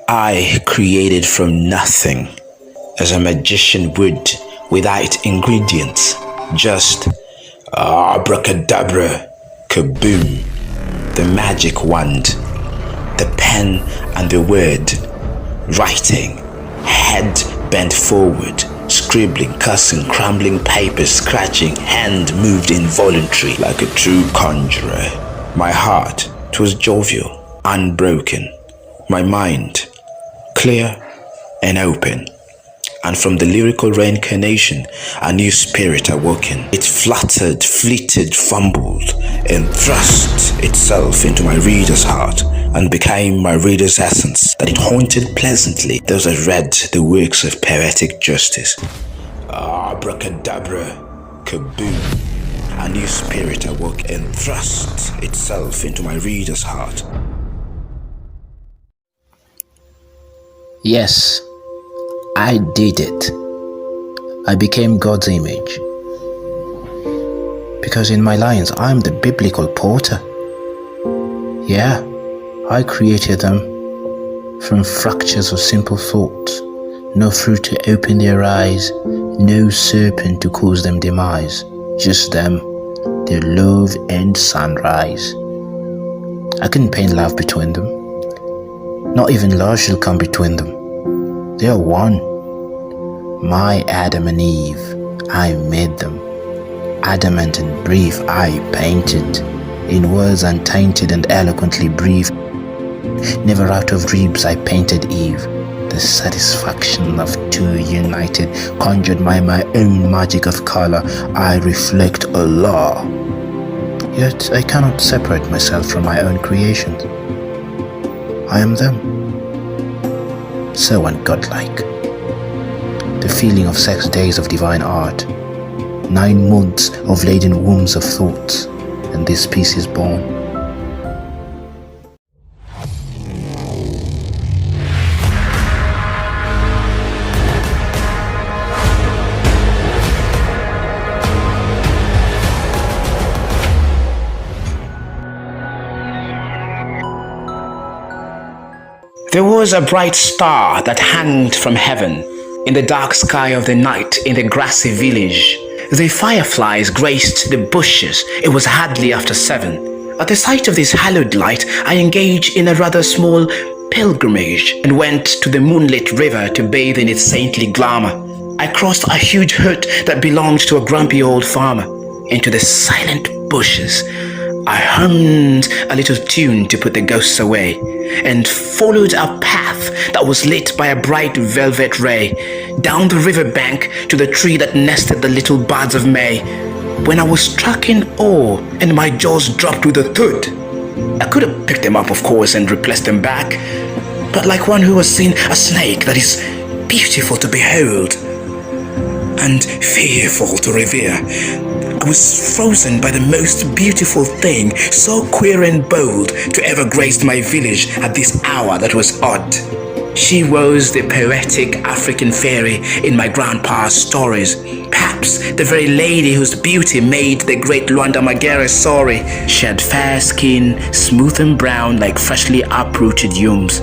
I created from nothing, as a magician would without ingredients. Just abracadabra, kaboom, the magic wand, the pen and the word, writing, head bent forward, scribbling, cussing, crumbling papers, scratching, hand moved involuntary like a true conjurer. My heart, 'twas jovial, unbroken, my mind, clear and open. And from the lyrical reincarnation, a new spirit awoken. It fluttered, flitted, fumbled, and thrust itself into my reader's heart, and became my reader's essence, that it haunted pleasantly those that read the works of poetic justice. Abracadabra, kaboom, a new spirit awoke and thrust itself into my reader's heart. Yes, I did it. I became God's image. Because in my lines, I'm the biblical porter. Yeah, I created them from fractures of simple thoughts. No fruit to open their eyes, no serpent to cause them demise. Just them, their love and sunrise. I couldn't paint love between them. Not even love shall come between them. They are one. My Adam and Eve, I made them. Adamant and brief, I painted. In words untainted and eloquently brief. Never out of ribs I painted Eve. The satisfaction of two united, conjured by my own magic of color. I reflect Allah. Yet I cannot separate myself from my own creations. I am them. So ungodlike. The feeling of 6 days of divine art, 9 months of laden wombs of thoughts, and this piece is born. There was a bright star that hanged from heaven, in the dark sky of the night, in the grassy village. The fireflies graced the bushes. It was hardly after 7. At the sight of this hallowed light, I engaged in a rather small pilgrimage and went to the moonlit river to bathe in its saintly glamour. I crossed a huge hut that belonged to a grumpy old farmer. Into the silent bushes, I hummed a little tune to put the ghosts away, and followed a path that was lit by a bright velvet ray, down the river bank to the tree that nested the little buds of May, when I was struck in awe and my jaws dropped with a thud. I could have picked them up, of course, and replaced them back, but like one who has seen a snake that is beautiful to behold and fearful to revere, I was frozen by the most beautiful thing, so queer and bold, to ever grace my village at this hour that was odd. She was the poetic African fairy in my grandpa's stories, perhaps the very lady whose beauty made the great Luanda Magere sorry. She had fair skin, smooth and brown like freshly uprooted yums,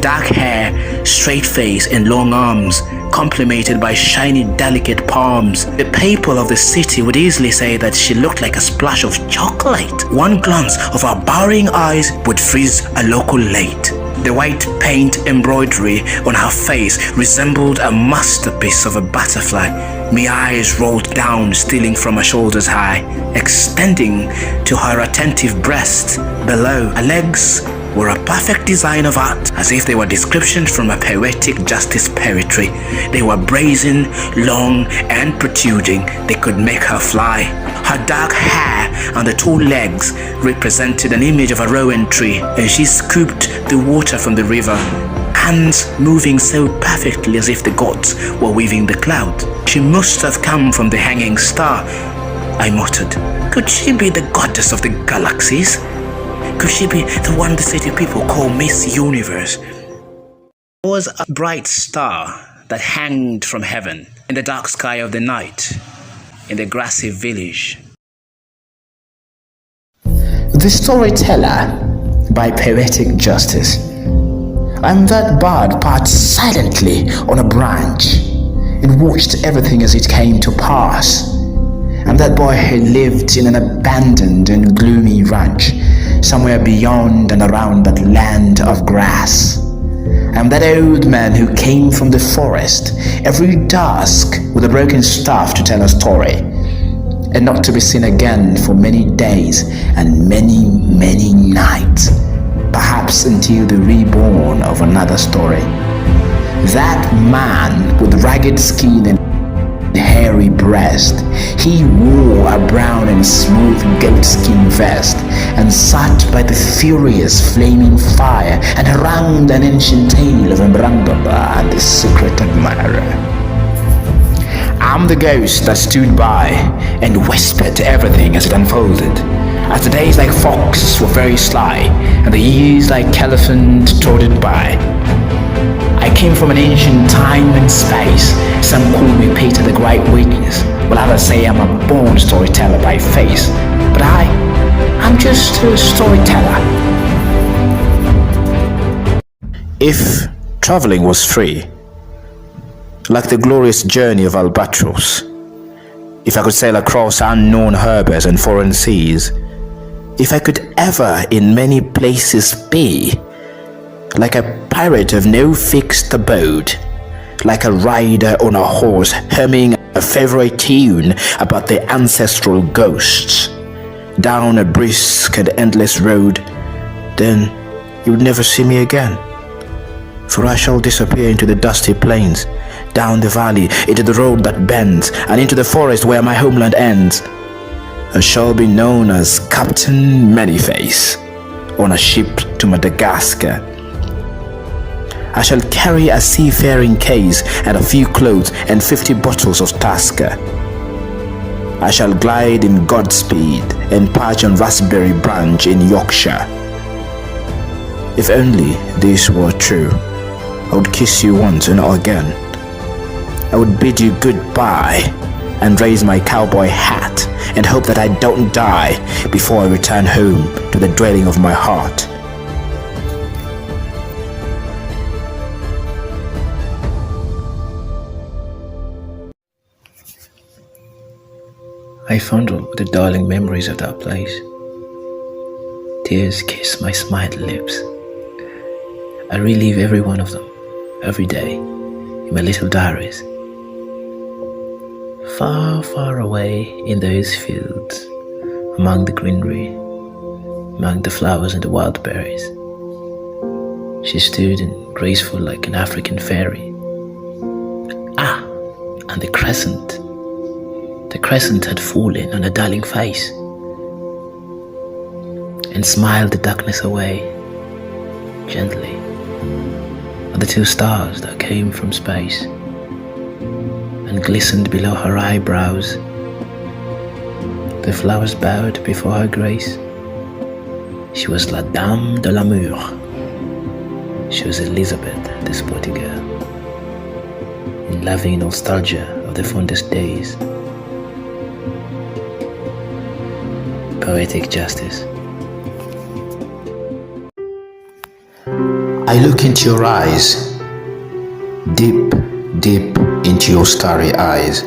dark hair, straight face and long arms, complemented by shiny, delicate palms. The people of the city would easily say that she looked like a splash of chocolate. One glance of her boring eyes would freeze a local late. The white paint embroidery on her face resembled a masterpiece of a butterfly. My eyes rolled down, stealing from her shoulders high, extending to her attentive breast. Below, her legs were a perfect design of art, as if they were descriptions from a poetic justice poetry. They were brazen, long, and protruding. They could make her fly. Her dark hair and the tall legs represented an image of a rowan tree, and she scooped the water from the river, hands moving so perfectly as if the gods were weaving the clouds. She must have come from the hanging star, I muttered. Could she be the goddess of the galaxies? Could she be the one the city people call Miss Universe? There was a bright star that hanged from heaven in the dark sky of the night, in the grassy village. The Storyteller by Poetic Justice. I'm that bird perched silently on a branch and watched everything as it came to pass. I'm that boy who lived in an abandoned and gloomy ranch, somewhere beyond and around that land of grass. I'm that old man who came from the forest every dusk with a broken staff to tell a story, and not to be seen again for many days and many, many nights, perhaps until the reborn of another story. That man with ragged skin and hairy breast, he wore a brown and smooth goatskin vest and sat by the furious flaming fire and harangued an ancient tale of Mrambaba and the secret admirer. I'm the ghost that stood by and whispered everything as it unfolded, as the days like foxes were very sly and the years like elephant trotted by. I came from an ancient time and space. Some call me Peter the Great Witness, while others say I'm a born storyteller by face. But I'm just a storyteller. If traveling was free, like the glorious journey of Albatross, if I could sail across unknown harbors and foreign seas, if I could ever in many places be, like a pirate of no fixed abode, like a rider on a horse humming a favorite tune about the ancestral ghosts, down a brisk and endless road, then you would never see me again. For I shall disappear into the dusty plains, down the valley, into the road that bends, and into the forest where my homeland ends. I shall be known as Captain Manyface, on a ship to Madagascar. I shall carry a seafaring case and a few clothes and 50 bottles of Tusker. I shall glide in Godspeed and perch on Raspberry Branch in Yorkshire. If only this were true, I would kiss you once and not again. I would bid you goodbye and raise my cowboy hat and hope that I don't die before I return home to the dwelling of my heart. I fondle the darling memories of that place. Tears kiss my smiled lips. I relive every one of them, every day, in my little diaries. Far, far away in those fields, among the greenery, among the flowers and the wild berries, she stood and graceful like an African fairy. Ah, and the crescent had fallen on her darling face and smiled the darkness away gently at the 2 stars that came from space and glistened below her eyebrows. The flowers bowed before her grace. She was la Dame de l'Amour. She was Elizabeth, the sporty girl, in loving nostalgia of the fondest days. Poetic justice. I look into your eyes, deep, deep into your starry eyes.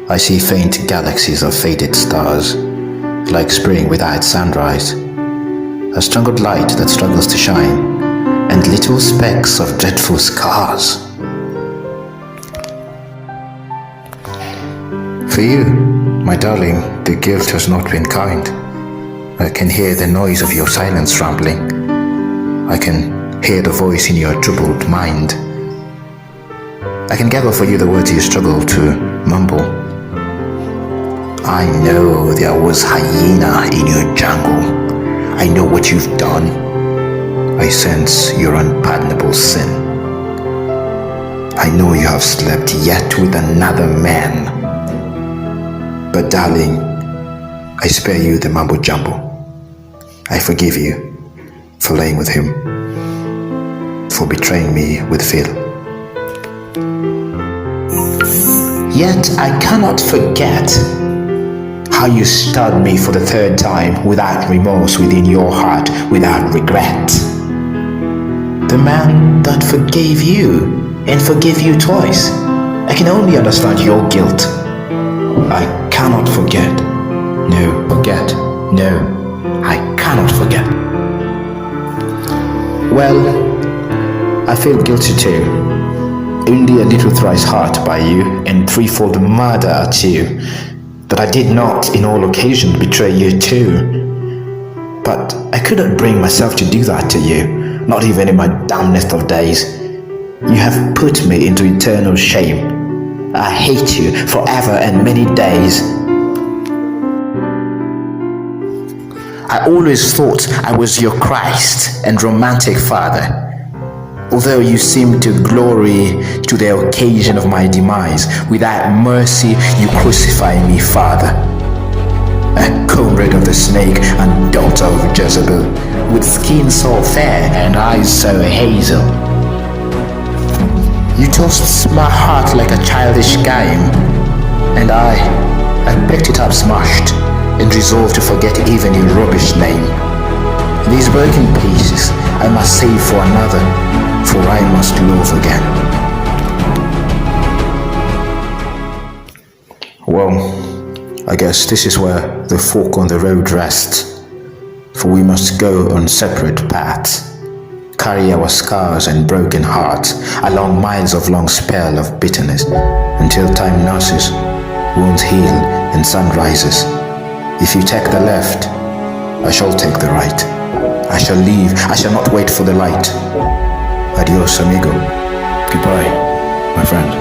I see faint galaxies of faded stars, like spring without sunrise, a strangled light that struggles to shine, and little specks of dreadful scars. For you, my darling, the gift has not been kind. I can hear the noise of your silence rambling. I can hear the voice in your troubled mind. I can gather for you the words you struggle to mumble. I know there was hyena in your jungle. I know what you've done. I sense your unpardonable sin. I know you have slept yet with another man. But darling, I spare you the mumbo jumbo. I forgive you for laying with him, for betraying me with Phil. Yet I cannot forget how you stabbed me for the 3rd time without remorse within your heart, without regret. The man that forgave you and forgave you twice. I can only understand your guilt. I cannot forget. No, forget. No, I cannot forget. Well, I feel guilty too. Only a little thrice hurt by you and threefold murder at you, that I did not in all occasions betray you too. But I couldn't bring myself to do that to you, not even in my damnest of days. You have put me into eternal shame. I hate you forever and many days. I always thought I was your Christ and romantic father. Although you seem to glory to the occasion of my demise, without mercy you crucify me, Father. A comrade of the snake and daughter of Jezebel, with skin so fair and eyes so hazel. You tossed my heart like a childish game, and I picked it up smashed, and resolved to forget even your rubbish name. These broken pieces I must save for another, for I must love again. Well, I guess this is where the fork on the road rests, for we must go on separate paths, carry our scars and broken hearts along miles of long spell of bitterness, until time nurses, wounds heal and sun rises. If you take the left, I shall take the right. I shall leave, I shall not wait for the light. Adios, amigo. Goodbye, my friend.